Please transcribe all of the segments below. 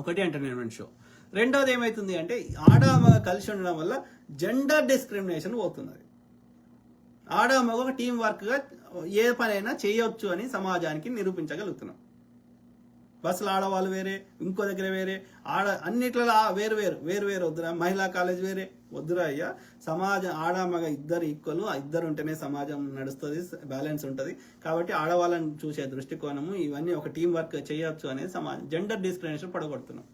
ఒకటి entertainment show. రెండోది ఏమైతుంది అంటే ఆడ మగ కలిసి ఉండడం వల్ల జెండర్ డిస్క్రిమినేషన్ పోతున్నది. ఆడ మగ ఒక టీం వర్క్గా ఏ పనైనా చేయొచ్చు అని సమాజానికి నిరూపించగలుగుతున్నాం. బస్సులో ఆడవాళ్ళు వేరే, ఇంకో దగ్గర వేరే, అన్నిట్లలో వేరు వద్దురా. మహిళా కాలేజ్ వేరే వద్దురా అయ్యా. సమాజం ఆడ మగ ఇద్దరు ఈక్వల్, ఇద్దరు ఉంటేనే సమాజం నడుస్తుంది, బ్యాలెన్స్ ఉంటుంది. కాబట్టి ఆడవాళ్ళని చూసే దృష్టికోణము ఇవన్నీ ఒక టీం వర్క్ చేయొచ్చు అనేది సమాజం జెండర్ డిస్క్రిమినేషన్ పడగొడుతున్నాం.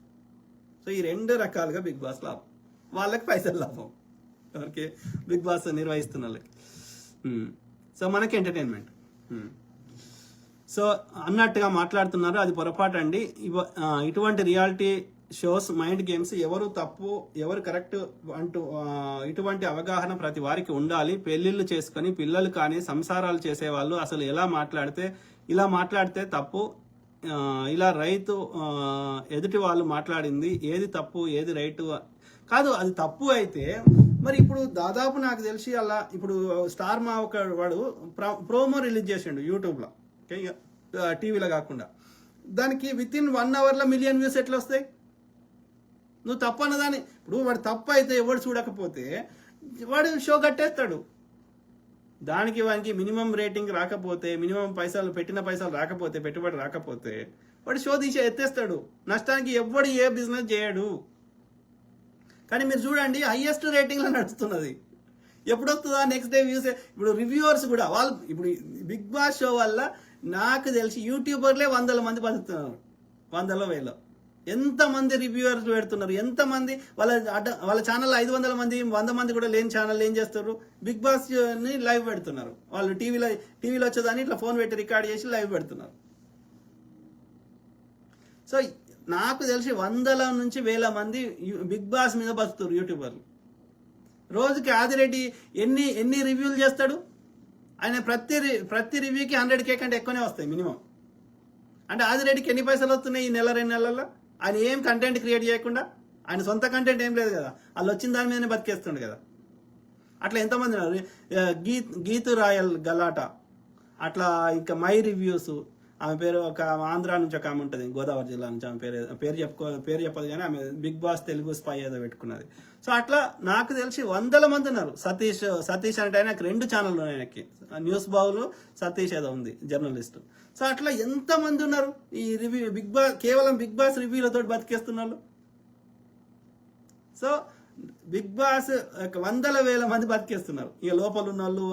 సో ఈ రెండు రకాలుగా బిగ్ బాస్ లాభం. వాళ్ళకి పైసలు లాభం, ఎవరికి? బిగ్ బాస్ నిర్వహిస్తున్న వాళ్ళకి. సో మనకి ఎంటర్టైన్మెంట్. సో అన్నట్టుగా మాట్లాడుతున్నారు, అది పొరపాటు అండి. ఇటువంటి రియాలిటీ షోస్, మైండ్ గేమ్స్ ఎవరు తప్పు ఎవరు కరెక్ట్ అంటూ ఇటువంటి అవగాహన ప్రతి వారికి ఉండాలి. పెళ్లిళ్ళు చేసుకొని పిల్లలు కానీ సంసారాలు చేసేవాళ్ళు అసలు ఇలా మాట్లాడితే తప్పు. ఇలా రైతు ఎదుటి వాళ్ళు మాట్లాడింది ఏది తప్పు ఏది రైటు కాదు. అది తప్పు అయితే మరి ఇప్పుడు దాదాపు నాకు తెలిసి అలా ఇప్పుడు స్టార్ మా ఒక వాడు ప్రోమో రిలీజ్ చేసిండు యూట్యూబ్లో, టీవీలో కాకుండా. దానికి విత్ ఇన్ 1 అవర్లో మిలియన్ వ్యూస్ ఎట్లా వస్తాయి? నువ్వు తప్పు అన్నదాన్ని ఇప్పుడు వాడు తప్పు అయితే ఎవడు చూడకపోతే వాడు షో కట్టేస్తాడు. వానికి మినిమం రేటింగ్ రాకపోతే, మినిమం పెట్టిన పైసలు రాకపోతే, పెట్టుబడి రాకపోతే వాడు షో తీసి ఎత్తేస్తాడు. నష్టానికి ఎవ్వడు ఏ బిజినెస్ చేయడు. కానీ మీరు చూడండి, హైయెస్ట్ రేటింగ్లో నడుస్తున్నది. ఎప్పుడు వస్తుందా నెక్స్ట్ డే వ్యూస్? ఇప్పుడు రివ్యూవర్స్ కూడా వాళ్ళు ఇప్పుడు బిగ్ బాస్ షో వల్ల నాకు తెలిసి యూట్యూబర్లే 100 మంది బతుకుతున్నారు. 100లో 1000 ఎంతమంది రివ్యూవర్స్ పెడుతున్నారు, ఎంతమంది వాళ్ళ ఛానల్ 500 మంది 100 మంది కూడా లేని ఛానల్ ఏం చేస్తారు? బిగ్ బాస్ ని లైవ్ పెడుతున్నారు. వాళ్ళు టీవీలో వచ్చేదాన్ని ఇట్లా ఫోన్ పెట్టి రికార్డ్ చేసి లైవ్ పెడుతున్నారు. సో నాకు తెలిసి 100 నుంచి 1000 మంది బిగ్ బాస్ మీద బతుకుతారు యూట్యూబర్లు. రోజుకి ఆదిరెడ్డి ఎన్ని రివ్యూలు చేస్తాడు? ఆయన ప్రతి రివ్యూకి 100K కంటే ఎక్కువనే వస్తాయి మినిమం. అంటే ఆదిరెడ్డికి ఎన్ని పైసలు వస్తున్నాయి ఈ నెల 2 నెలల్లో? ఆయన ఏం కంటెంట్ క్రియేట్ చేయకుండా, ఆయన సొంత కంటెంట్ ఏం లేదు కదా, వాళ్ళు వచ్చిన దాని మీదనే బతికేస్తుండే కదా. అట్లా ఎంతమంది ఉన్నారు? గీతు రాయల్ గలాట, అట్లా ఇంకా మై రివ్యూస్, ఆమె పేరు ఒక ఆంధ్ర నుంచి ఒక ఆమె ఉంటుంది, గోదావరి జిల్లా నుంచి. ఆమె పేరు చెప్పదు కానీ ఆమె బిగ్ బాస్ తెలుగు స్పై ఏదో పెట్టుకున్నది. సో అట్లా నాకు తెలిసి 100 మంది ఉన్నారు. సతీష్ అంటే ఆయనకు 2 ఛానళ్ళు ఉన్నాయి, ఆయనకి న్యూస్ బావులు, సతీష్ ఏదో ఉంది జర్నలిస్ట్. సో అట్లా ఎంతమంది ఉన్నారు ఈ రివ్యూ కేవలం బిగ్ బాస్ రివ్యూలతో బతికేస్తున్నారు. సో బిగ్ బాస్ 100,000 మంది బతికేస్తున్నారు. ఇక లోపల ఉన్న వాళ్ళు,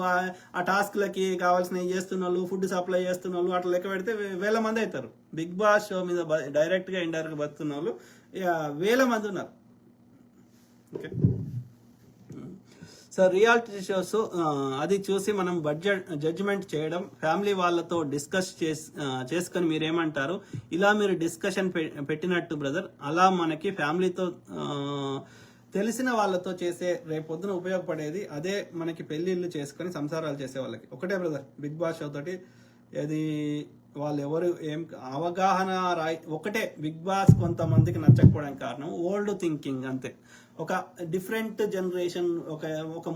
ఆ టాస్క్లకి కావాల్సినవి చేస్తున్న వాళ్ళు, ఫుడ్ సప్లై చేస్తున్న వాళ్ళు, అట్లా లెక్క పెడితే 1000 మంది అవుతారు. బిగ్ బాస్ షో మీద డైరెక్ట్గా ఇండైరెక్ట్గా బతుకున్న వాళ్ళు ఇక 1000 మంది ఉన్నారు. ఓకే. సో రియాలిటీ షోస్ అది చూసి మనం జడ్జిమెంట్ చేయడం, ఫ్యామిలీ వాళ్ళతో డిస్కస్ చేసుకొని మీరేమంటారు? ఇలా మీరు డిస్కషన్ పెట్టినట్టు బ్రదర్, అలా మనకి ఫ్యామిలీతో తెలిసిన వాళ్ళతో చేసే రేపొద్దున ఉపయోగపడేది అదే. మనకి పెళ్లిళ్ళు చేసుకొని సంసారాలు చేసే వాళ్ళకి ఒకటే బ్రదర్. బిగ్ బాస్ షో తోటి అది వాళ్ళు ఎవరు ఏం అవగాహన ఒకటే. బిగ్ బాస్ కొంతమందికి నచ్చకపోవడానికి కారణం ఓల్డ్ థింకింగ్ అంతే. ఒక డిఫరెంట్ జనరేషన్, ఒక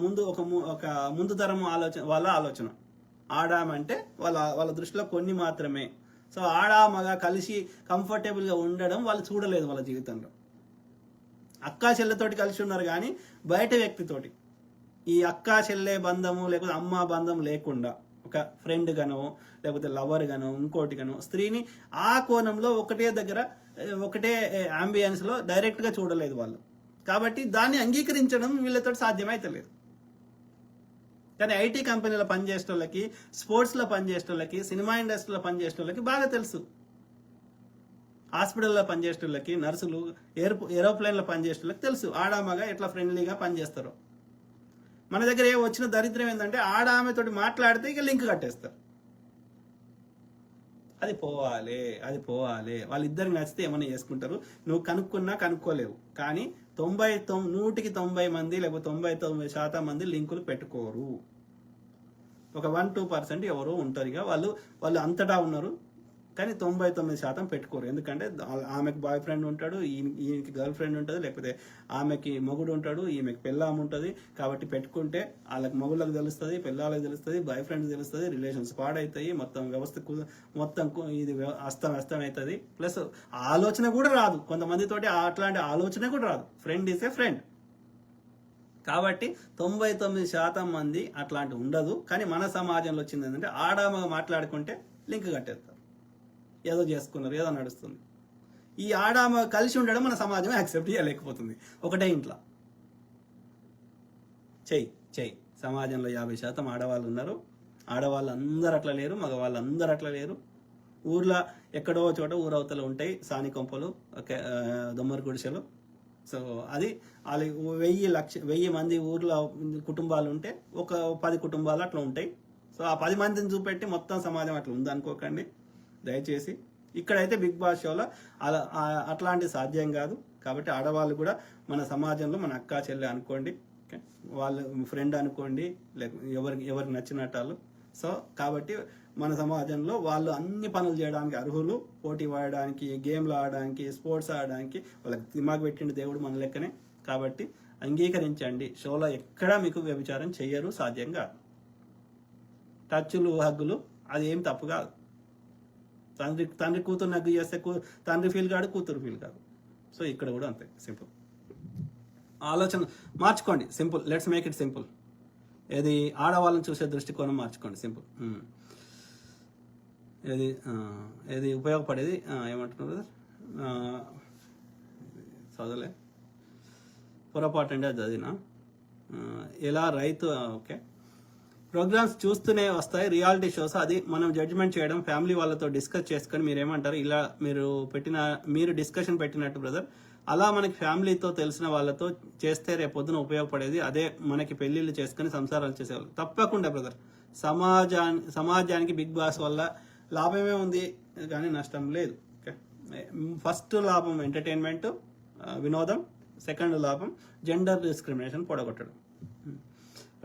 ముందు తరం వాళ్ళ ఆలోచన. ఆడామంటే వాళ్ళ దృష్టిలో కొన్ని మాత్రమే. సో మగ కలిసి కంఫర్టబుల్గా ఉండడం వాళ్ళు చూడలేదు వాళ్ళ జీవితంలో. అక్కా చెల్లెతోటి కలిసి ఉన్నారు కానీ బయట వ్యక్తితోటి ఈ అక్కా చెల్లె బంధము లేకపోతే అమ్మ బంధం లేకుండా ఒక ఫ్రెండ్ గానో లేకపోతే లవర్ గానో ఇంకోటి గానో స్త్రీని ఆ కోణంలో ఒకటే దగ్గర ఒకటే అంబియన్స్ లో డైరెక్ట్ గా చూడలేదు వాళ్ళు. కాబట్టి దాన్ని అంగీకరించడం వీళ్ళతో సాధ్యమైతలేదు. కానీ ఐటీ కంపెనీలో పనిచేసే వాళ్ళకి, స్పోర్ట్స్ లో పనిచేసే వాళ్ళకి, సినిమా ఇండస్ట్రీలో పనిచేసే వాళ్ళకి బాగా తెలుసు. హాస్పిటల్లో పనిచేసే వాళ్ళకి, నర్సులు, ఏరోప్లేన్లో పనిచేసే వాళ్ళకి తెలుసు ఆడామగా ఎట్లా ఫ్రెండ్లీగా పనిచేస్తారో. మన దగ్గర వచ్చిన దరిద్రం ఏంటంటే ఆమెతోటి మాట్లాడితే ఇక లింక్ కట్టేస్తారు. అది పోవాలి. వాళ్ళిద్దరికి నచ్చితే ఏమైనా చేసుకుంటారు. నువ్వు కనుక్కోలేవు. కానీ 100% మంది లేకపోతే 99% మంది లింకులు పెట్టుకోరు. ఒక 1-2% ఎవరో ఉంటారు. ఇక వాళ్ళు అంతటా ఉన్నారు. కానీ 99% పెట్టుకోరు. ఎందుకంటే ఆమెకు బాయ్ ఫ్రెండ్ ఉంటాడు, ఈయనకి గర్ల్ ఫ్రెండ్ ఉంటుంది, లేకపోతే ఆమెకి మొగుడు ఉంటాడు, ఈమెకి పెళ్ళాము ఉంటుంది. కాబట్టి పెట్టుకుంటే వాళ్ళకి మొగుళ్ళకి తెలుస్తుంది, పెళ్ళాలకు తెలుస్తుంది, బాయ్ ఫ్రెండ్ తెలుస్తుంది, రిలేషన్స్ పాడవుతాయి, మొత్తం వ్యవస్థకు మొత్తం ఇది అస్తం అవుతుంది. ప్లస్ ఆలోచన కూడా రాదు కొంతమందితోటి, అట్లాంటి ఆలోచన కూడా రాదు. Friend is a friend. కాబట్టి 99% మంది అట్లాంటి ఉండదు. కానీ మన సమాజంలో వచ్చింది ఏంటంటే ఆడామగ మాట్లాడుకుంటే లింక్ కట్టేస్తారు, ఏదో చేసుకున్నారు, ఏదో నడుస్తుంది. ఈ ఆడామ కలిసి ఉండడం మన సమాజం యాక్సెప్ట్ చేయలేకపోతుంది. ఒకటే ఇంట్లో చెయ్యి సమాజంలో 50% ఆడవాళ్ళు ఉన్నారు. ఆడవాళ్ళు అందరు అట్లా లేరు, మగవాళ్ళు అందరు అట్లా లేరు. ఊర్లో ఎక్కడో చోట ఊరవతలు ఉంటాయి సాని కొంపలు, దొమ్మరి గుడిసెలు. సో అది వాళ్ళ 1000 మంది ఊర్లో కుటుంబాలు ఉంటే ఒక 10 కుటుంబాలు అట్లా ఉంటాయి. సో ఆ 10 మందిని చూపెట్టి మొత్తం సమాజం అట్లా ఉందనుకోకండి దయచేసి. ఇక్కడైతే బిగ్ బాస్ షోలో అట్లాంటి సాధ్యం కాదు. కాబట్టి ఆడవాళ్ళు కూడా మన సమాజంలో మన అక్క చెల్లె అనుకోండి, వాళ్ళ ఫ్రెండ్ అనుకోండి, లేకపోతే ఎవరికి నచ్చినట్టు వాళ్ళు. సో కాబట్టి మన సమాజంలో వాళ్ళు అన్ని పనులు చేయడానికి అర్హులు. పోటీ పడడానికి, గేమ్లు ఆడడానికి, స్పోర్ట్స్ ఆడడానికి వాళ్ళకి దిమాగ్ పెట్టిండు దేవుడు మన లెక్కనే. కాబట్టి అంగీకరించండి, షోలో ఎక్కడా మీకు వ్యభిచారం చెయ్యరు, సాధ్యం కాదు. టచ్లు హగ్గులు అది ఏం తప్పు కాదు. తండ్రి కూతురు నగ్గు చేస్తే తండ్రి ఫీల్ కాదు, కూతురు ఫీల్ కాదు. సో ఇక్కడ కూడా అంతే, సింపుల్. ఆలోచన మార్చుకోండి, simple. Let's make it simple. ఏది ఆడవాళ్ళని చూసే దృష్టికోణం మార్చుకోండి, సింపుల్. ఏది ఉపయోగపడేది ఏమంటున్నారు బ్రదర్? చదవలే, పొరపాటు అండి అది చదివినా. ఎలా రైతు, ఓకే. ప్రోగ్రామ్స్ చూస్తూనే వస్తాయి రియాలిటీ షోస్, అది మనం జడ్జిమెంట్ చేయడం, ఫ్యామిలీ వాళ్ళతో డిస్కస్ చేసుకొని మీరేమంటారు? ఇలా మీరు డిస్కషన్ పెట్టినట్టు బ్రదర్, అలా మనకి ఫ్యామిలీతో తెలిసిన వాళ్ళతో చేస్తే రేపొద్దున ఉపయోగపడేది. అదే మనకి పెళ్లిళ్ళు చేసుకుని సంసారాలు చేసేవాళ్ళు. తప్పకుండా బ్రదర్, సమాజానికి బిగ్ బాస్ వల్ల లాభమే ఉంది కానీ నష్టం లేదు. ఓకే, ఫస్ట్ లాభం ఎంటర్టైన్మెంట్, వినోదం. సెకండ్ లాభం జెండర్ డిస్క్రిమినేషన్ పొడగొట్టడం.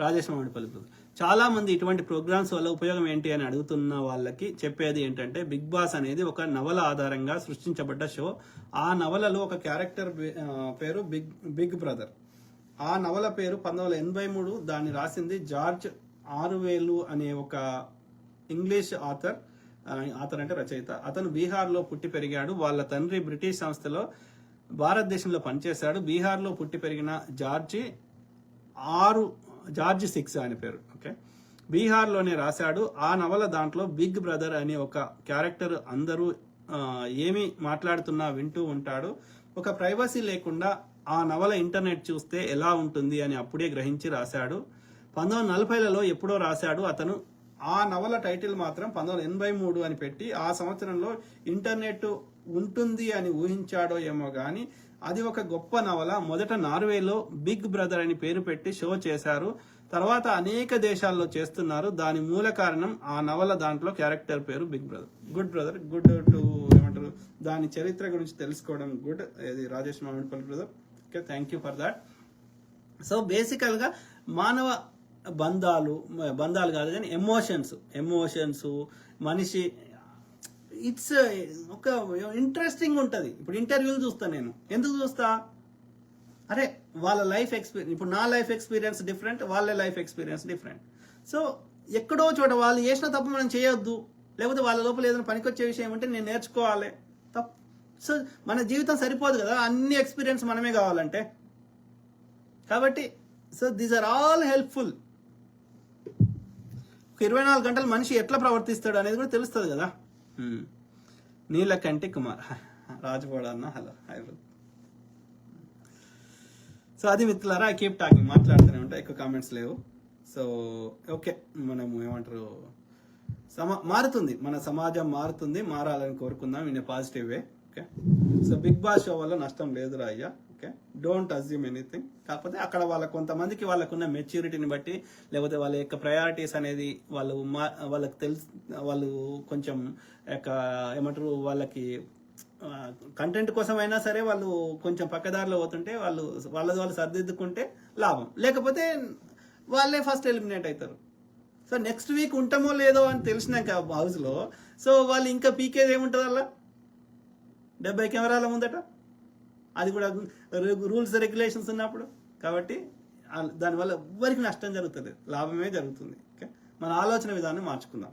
రాజేష్ మామిడిపల్లి బ్రదర్, చాలా మంది ఇటువంటి ప్రోగ్రామ్స్ వల్ల ఉపయోగం ఏంటి అని అడుగుతున్న వాళ్ళకి చెప్పేది ఏంటంటే, బిగ్ బాస్ అనేది ఒక నవల ఆధారంగా సృష్టించబడ్డ షో. ఆ నవలలో ఒక క్యారెక్టర్ పేరు బిగ్ బ్రదర్. ఆ నవల పేరు 1983. దాన్ని రాసింది జార్జ్ ఆర్వెల్ అనే ఒక ఇంగ్లీష్ ఆథర్ అంటే రచయిత. అతను బీహార్లో పుట్టి పెరిగాడు. వాళ్ళ తండ్రి బ్రిటిష్ సంస్థలో భారతదేశంలో పనిచేశాడు. బీహార్లో పుట్టి పెరిగిన జార్జ్ 6 ఆయన పేరు. ఓకే, బీహార్లోనే రాశాడు ఆ నవల. దాంట్లో బిగ్ బ్రదర్ అనే ఒక క్యారెక్టర్ అందరూ ఏమి మాట్లాడుతున్నా వింటూ ఉంటాడు. ఒక ప్రైవసీ లేకుండా ఆ నవల ఇంటర్నెట్ చూస్తే ఎలా ఉంటుంది అని అప్పుడే గ్రహించి రాశాడు. 1940లలో ఎప్పుడో రాశాడు అతను. ఆ నవల టైటిల్ మాత్రం 1983 అని పెట్టి ఆ సంవత్సరంలో ఇంటర్నెట్ ఉంటుంది అని ఊహించాడో ఏమో కానీ అది ఒక గొప్ప నవల. మొదట నార్వేలో బిగ్ బ్రదర్ అని పేరు పెట్టి షో చేశారు. తర్వాత అనేక దేశాల్లో చేస్తున్నారు. దాని మూల కారణం ఆ నవల. దాంట్లో క్యారెక్టర్ పేరు big brother. Good brother, good to ఏమంటారు, దాని చరిత్ర గురించి తెలుసుకోవడం గుడ్. ఇది Rajesh Mamidipalli brother. Okay, thank you for that. So బేసికల్గా మానవ బంధాలు కాదు కానీ ఎమోషన్స్ మనిషి ఇట్స్ ఒక ఇంట్రెస్టింగ్ ఉంటుంది. ఇప్పుడు ఇంటర్వ్యూలు చూస్తాను నేను. ఎందుకు చూస్తా? అరే వాళ్ళ లైఫ్ ఎక్స్పీరియన్స్, ఇప్పుడు నా లైఫ్ ఎక్స్పీరియన్స్ డిఫరెంట్, వాళ్ళ లైఫ్ ఎక్స్పీరియన్స్ డిఫరెంట్. సో ఎక్కడో చోట వాళ్ళు చేసిన తప్పు మనం చేయొద్దు, లేకపోతే వాళ్ళ లోపల ఏదైనా పనికొచ్చే విషయం ఉంటే నేను నేర్చుకోవాలి. తప్పు. సో మన జీవితం సరిపోదు కదా అన్ని ఎక్స్పీరియన్స్ మనమే కావాలంటే. కాబట్టి so these are all helpful. 24 గంటలు మనిషి ఎట్లా ప్రవర్తిస్తాడు అనేది కూడా తెలుస్తుంది కదా. నీలకంటి కుమార్ రాజుపాడ అన్న, హలో, హాయ్ బ్రదర్. సో అది మిత్రులారా, ఐ కీప్ టాకింగ్, మాట్లాడుతూనే ఉంటా, ఎక్కువ కామెంట్స్ లేవు. సో ఓకే, మనము ఏమంటారు, మారుతుంది, మన సమాజం మారుతుంది, మారాలని కోరుకుందాం in a positive way. Okay, so big boss show వల్ల నష్టం లేదురా అయ్యా. Okay, don't assume anything. కాకపోతే అక్కడ వాళ్ళకున్న వాళ్ళకున్న మెచ్యూరిటీని బట్టి, లేకపోతే వాళ్ళ యొక్క ప్రయారిటీస్ అనేది వాళ్ళకి తెలుసు. వాళ్ళు కొంచెం ఏమంటారు, వాళ్ళకి కంటెంట్ కోసమైనా సరే వాళ్ళు కొంచెం పక్కదారిలో పోతుంటే వాళ్ళు సర్దిద్దుకుంటే లాభం, లేకపోతే వాళ్ళే ఫస్ట్ ఎలిమినేట్ అవుతారు. సో నెక్స్ట్ వీక్ ఉంటామో లేదో అని తెలిసినాక హౌస్లో, సో వాళ్ళు ఇంకా పీకేది ఏముంటుంది అలా 70 కెమెరాల ముందట, అది కూడా రూల్స్ రెగ్యులేషన్స్ ఉన్నప్పుడు. కాబట్టి దానివల్ల ఎవ్వరికి నష్టం జరుగుతుంది, లాభమే జరుగుతుంది. ఓకే, మన ఆలోచన విధానం మార్చుకుందాం.